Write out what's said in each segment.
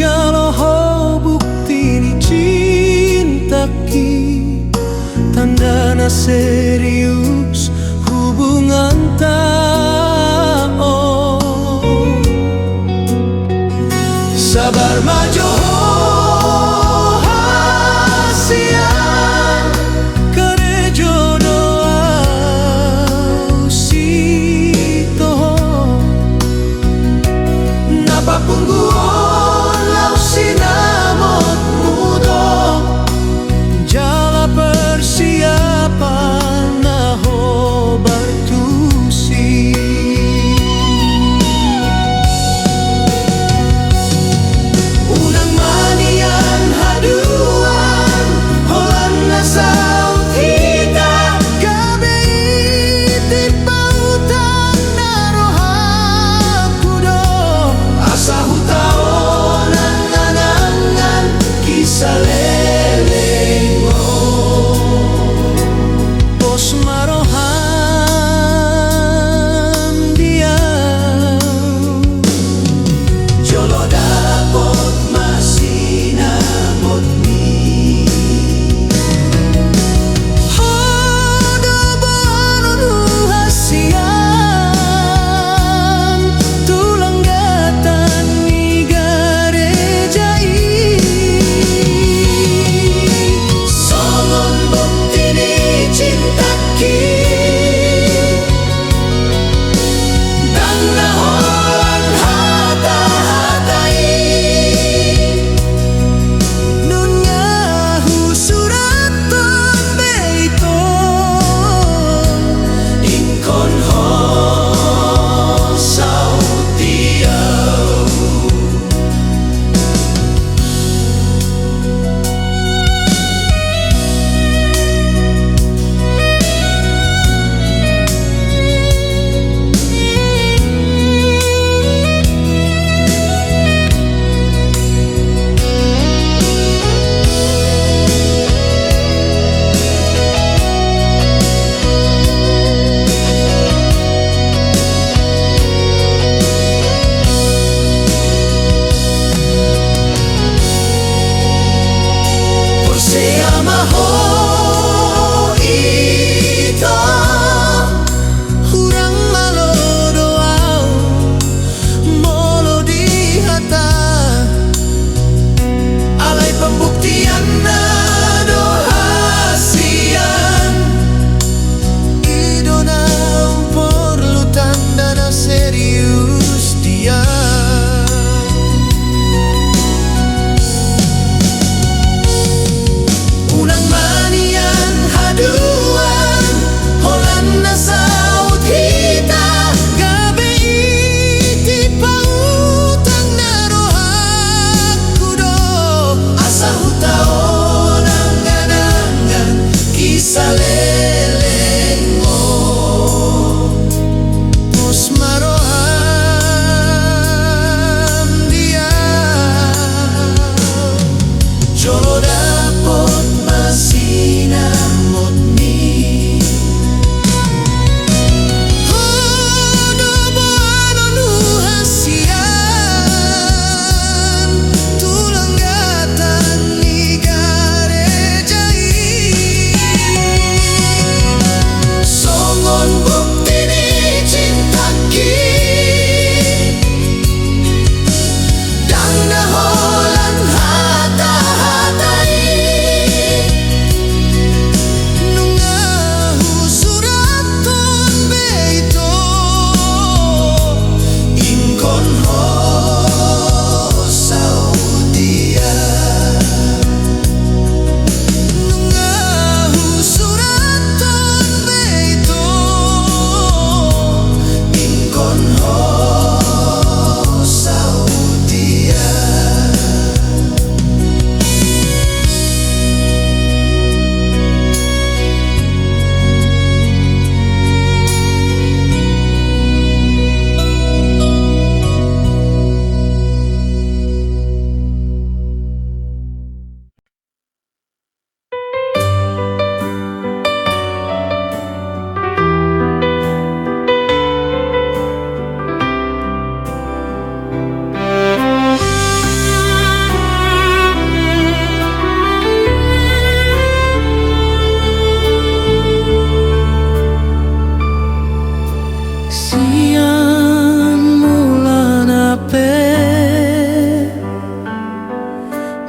Jaloho bukti ni cinta ki, tandana serius hubungan tao. Sabar majo hasia kare jodoh au sito napa punggu lau sinamot mudo jala persiapan naho bartusi. Unang manian haduan holan nasau kita gabe iti pautan naroha kudo asa hutan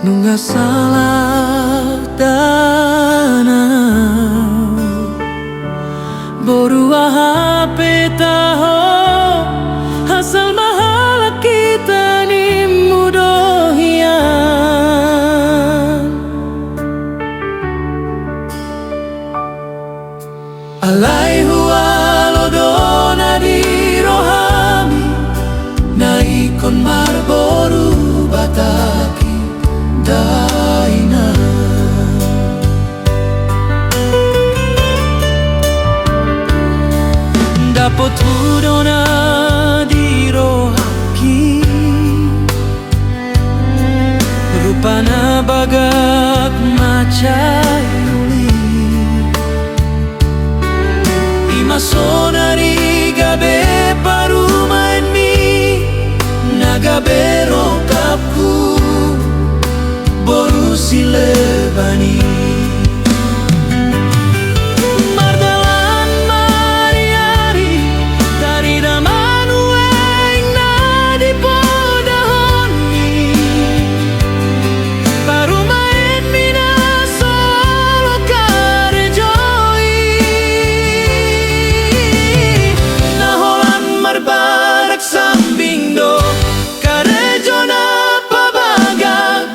nunggah salah tanah boru hape taho asal mahala kita ni mudohian alai hualodona di rohami naikon marboru bataki daina dapot hudona di rohaki rupana bagak macai uli imasona ri gabe parumain mi nagabe rokapku boru silebani mardalan mariari dari daman ueng na di podahoni parumain mina solo karejoi naholan marbarak sambing do karejona pabagak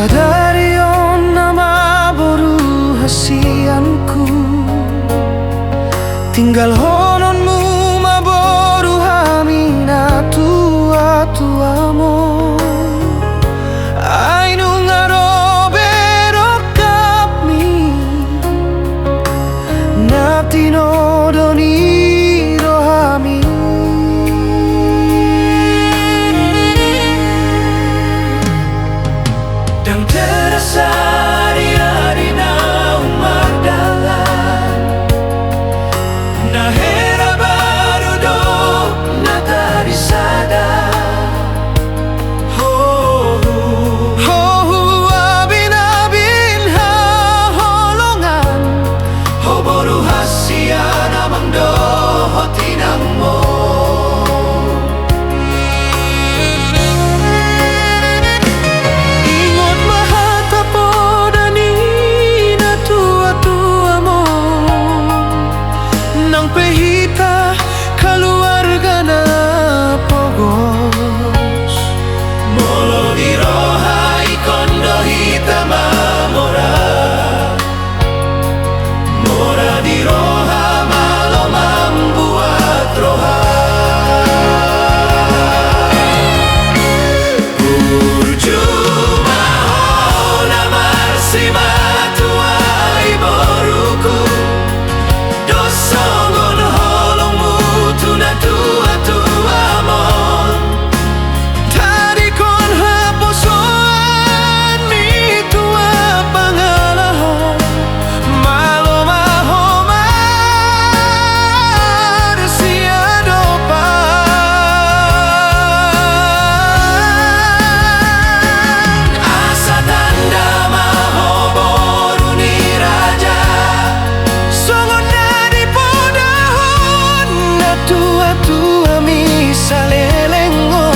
sadarion nama boru hasianku tinggal hononmu maboru hamina tua-tuamo ainu ngarobe rokapmi natino doni rohami dan terasa hari-hari na umardalan na hera baru do na tarisada ho abin-abin ha holongan ho boru hasia nama pehita keluarga na pogos molo di roha ikondo hita mamora mora di roha malo membuat roha Burjuma hona marsima tuai boruku dosongon holongmu tuna tua tua mon tarikon haposoan mi tua pangalahan malo mahomar siadopan asa tanda mahoboru ni raja songon nadi podahon na tua tua misalelengo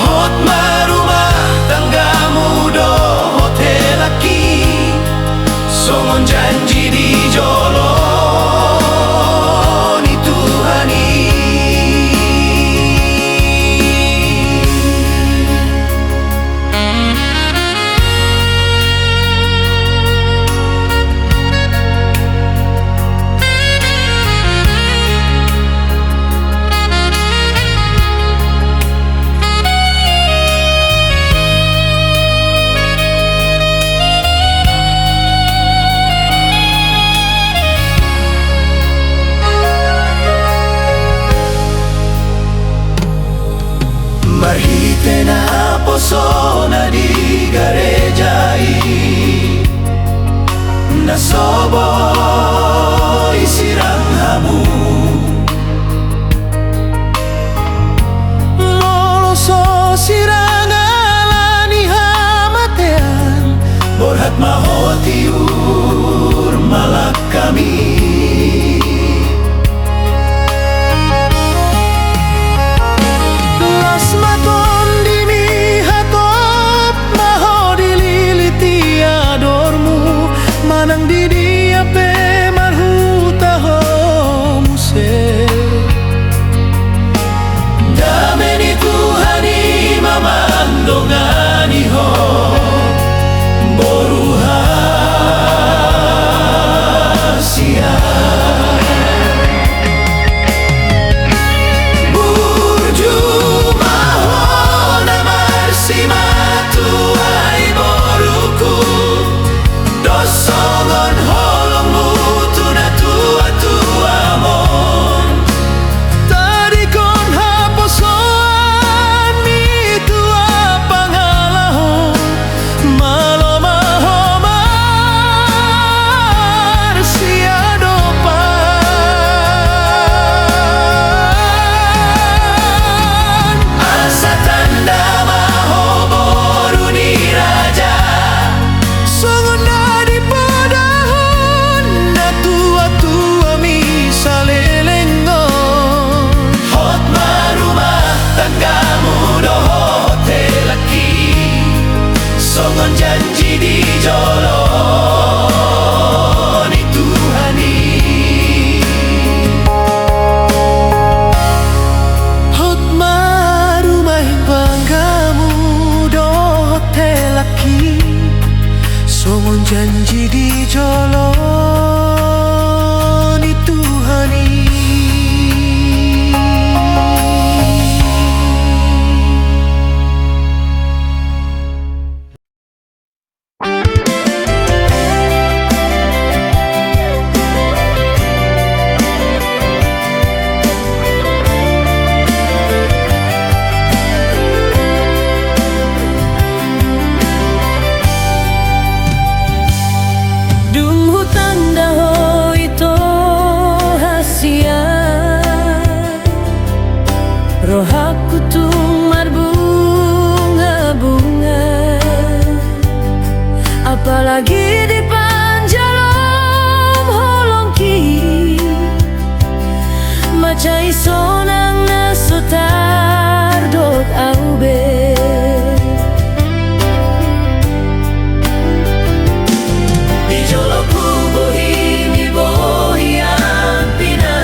hot marumah tanggamu do hotel laki songon janji di jolo ni Tuhani Marhitena posona di garejai nasobo isirang hamu moloso sirang alani hamatean borhat mahotiur malak kami Lasmaton dimi hatop maho dililiti adormu manang di dia pe marhuta homuse dameni Tuhani mamandongani ho boruha sia Burjuma hona marsima tuai boruku dosongon holongmu tuna tua tua mon tarikon haposoan mi tua pangalahon malo mahomar siadopan asa tanda mahoboru ni raja songon nadi podahon na tua tua misalelengo hot marumah tanggamu do hotel laki songon janji di jolo ni Tuhani hot marumah banggamu do hotel laki songon janji di jolo ni Tuhani Dung hutan daho ito hasia rohaku tumar bunga-bunga apalagi di panjalom holongki macai sonang nasotar dot aube di jolo ku bohi mi bohi ampina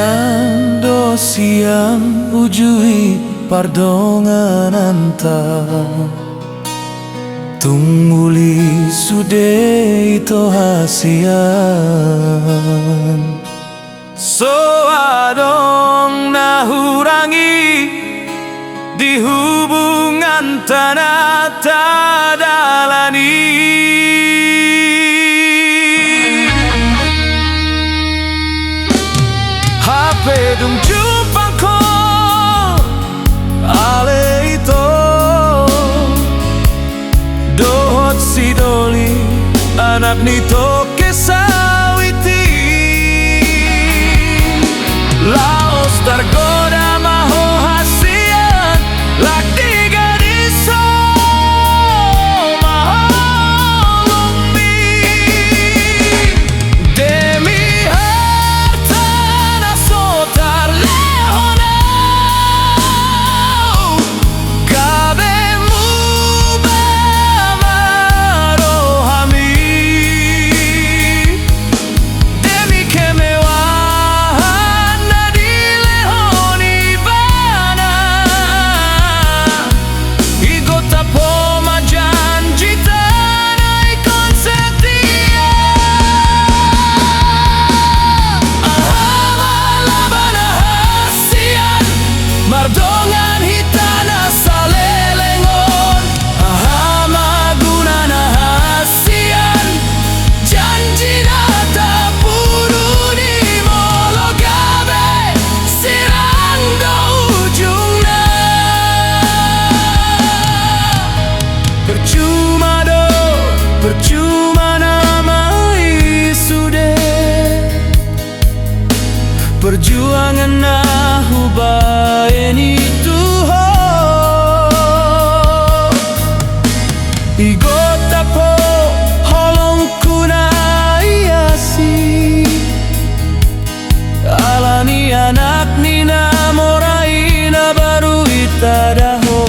Dan dosian ujui pardongan antar tungguli sude ito hasian. So adong nahurangi di hubungan tanah tadalani. HP dung jumpa ko ale ito dohot si Doli anak nito kesawiti laos tergoda maho hasian lak tiga diso maho lumbi demi harta nasotar lehona kabe mu bamarohami demi kemewahan nadi lehoni bana igota poma janji tanai konsetia ahamalabana hasian mardongan hitana salelengon ahamagunana hasian janji nata puruni mologabe siranggo ujungna percuma nama isude perjuangan nahu baen itu ho igota po holong kuna iasi alani anak nina moraina baru itadaho.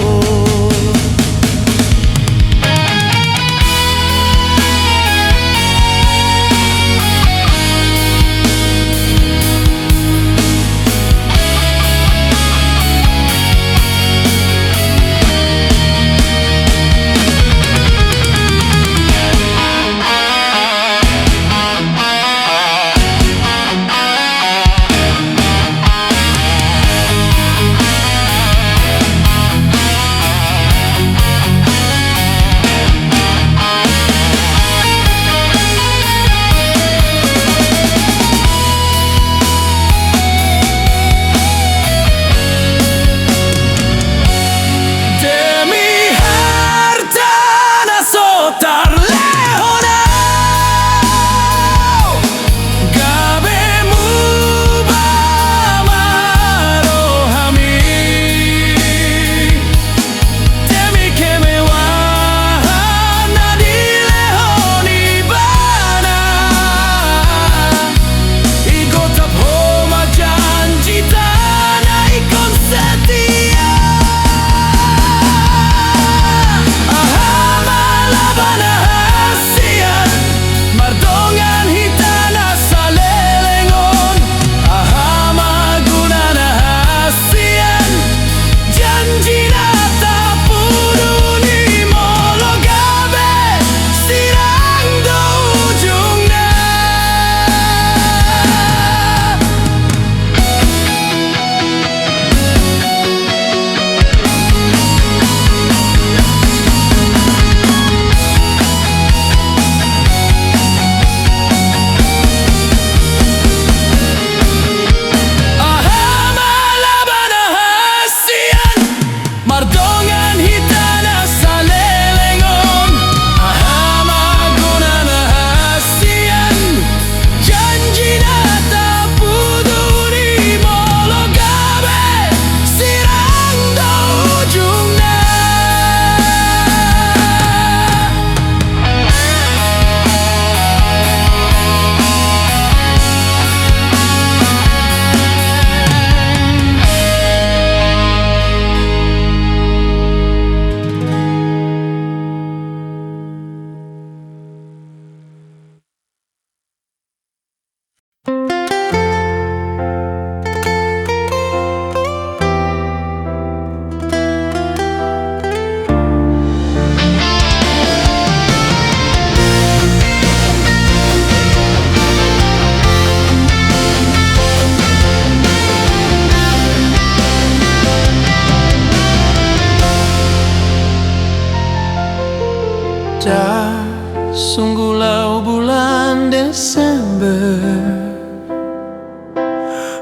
Dah sungguhlah bulan Desember,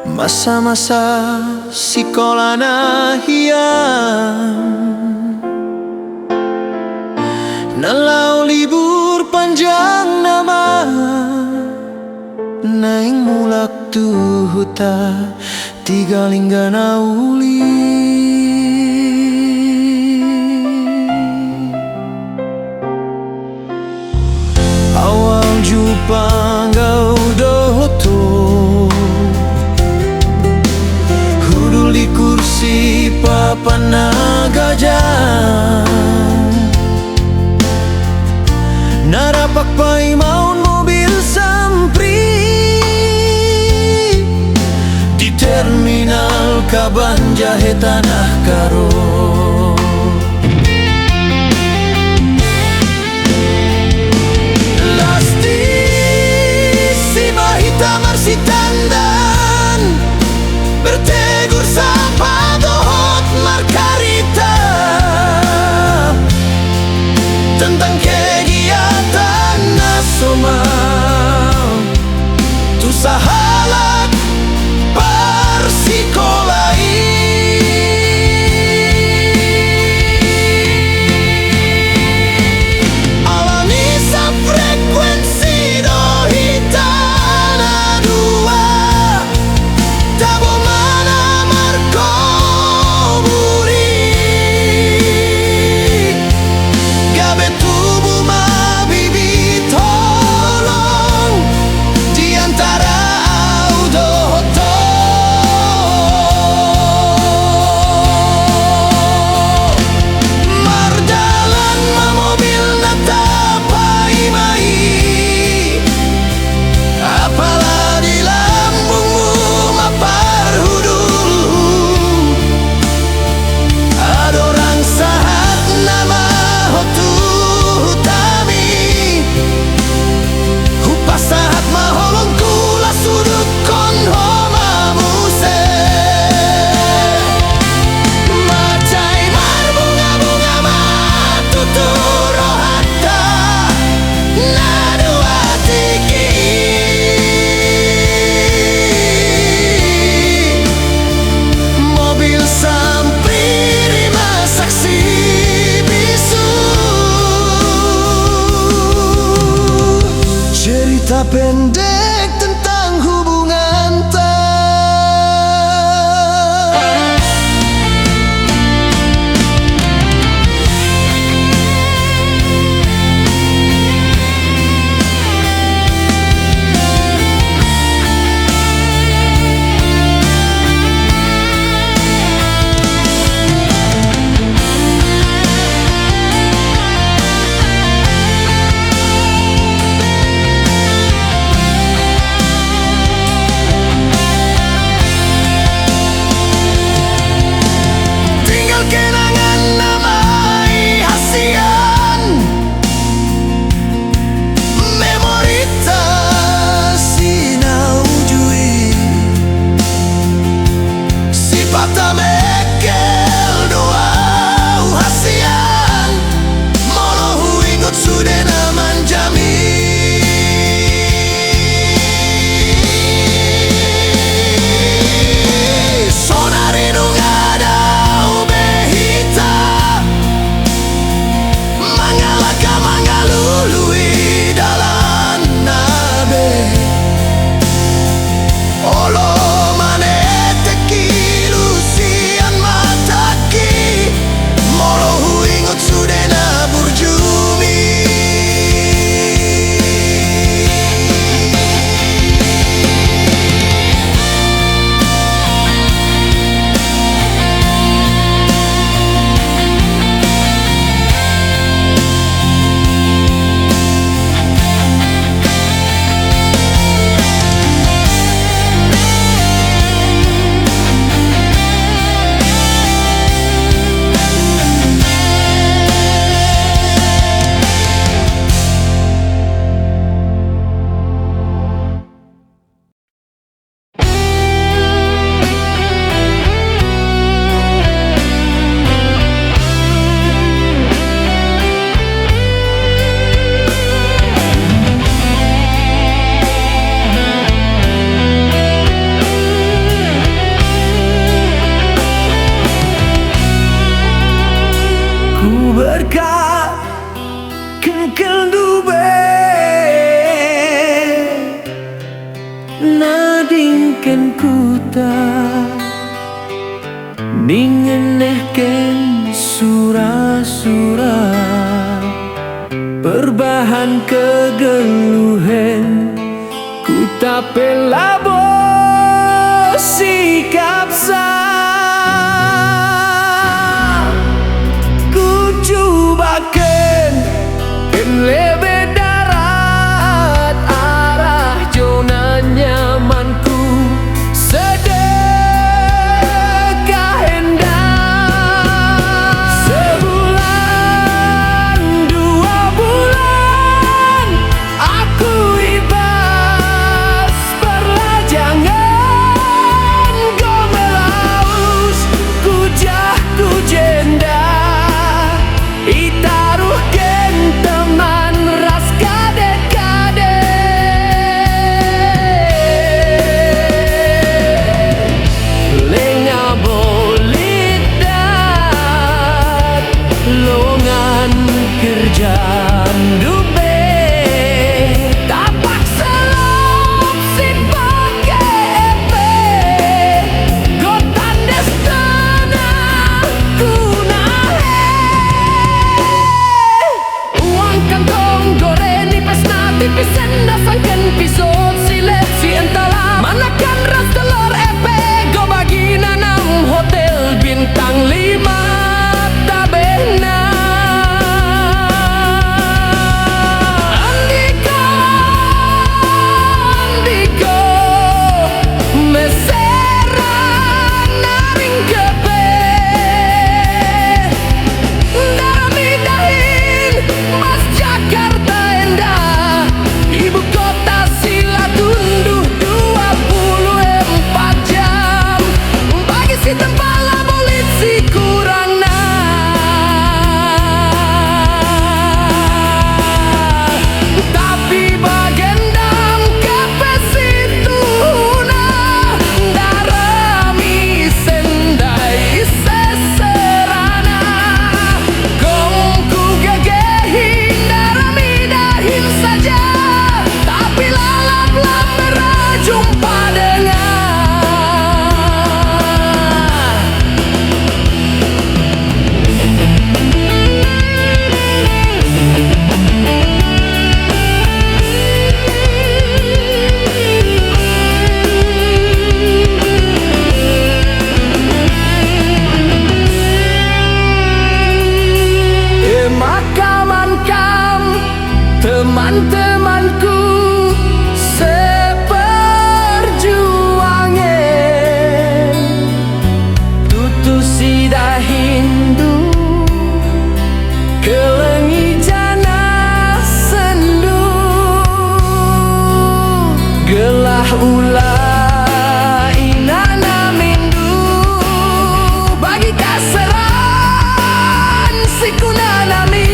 masa-masa sekolah nahian, nalau libur panjang nama naing mulak tu huta tiga lingga nauli. Awal jumpa ngau doto hudul di kursi papan gajah, narapak pai maun mobil sampri di terminal Kabanjahe Tanah Karo. Lasti si mahita marsitandan bertegur sapa dohot markarita tentang kegiatan nasional tu sahalat persikolai. Alami sa frekuensi dohitana dua tabo mana marko buri gabe tubuh mabibi tolong di antara audoto mardalan mamobil natapai mai apalah di lambungmu mapar hudul adorang sahat nama hotu hutami hupas sahat maholong kula sudut kon homa muse macai marbunga-bunga matuturo hatta nadua tiki mobil sampiri saksi bisu cerita pendek tentang hubungan kota ningenehken sura-sura perbahan kegeluhen ku tapelabo sikap ku cobakan lebih darat arah zona nyamanku sedekah hendak sebulan 2 bulan aku ibas perlajangan gomelaus kujah ku jenda itaruh teman ras kade-kade lenga bolit dat longan kerjaan dube tapak selop si pake epe gotan destana kunahe uang kantong goreng nipis natipis endasakan pisau silet si entala manakan ras telur epe go bagi nanam hotel bintang 5 tabena andiko andiko mesera naring kepe daramidahin mas Jakarta endah ibu kota sila tunduh 24 jam bagi si tempala bolit si kurang tapi bagendam kepesituna darami sendai seserana kongku gegehin darami dahin saja tapi lalaplah berjumpa dengan Makaman teman-temanku seperjuangan tutu sida Hindu kelengi jana sendu gelah ulah inana mindu bagi kasaran si kunanami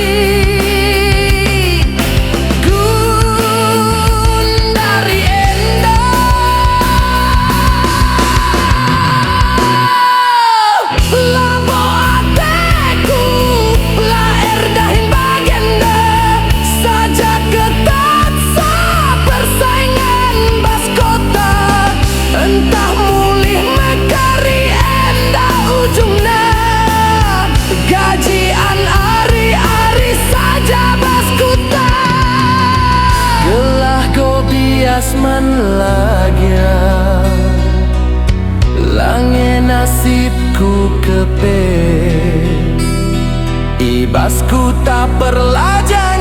asman lagya lange nasibku kepe ibasku tak perlajan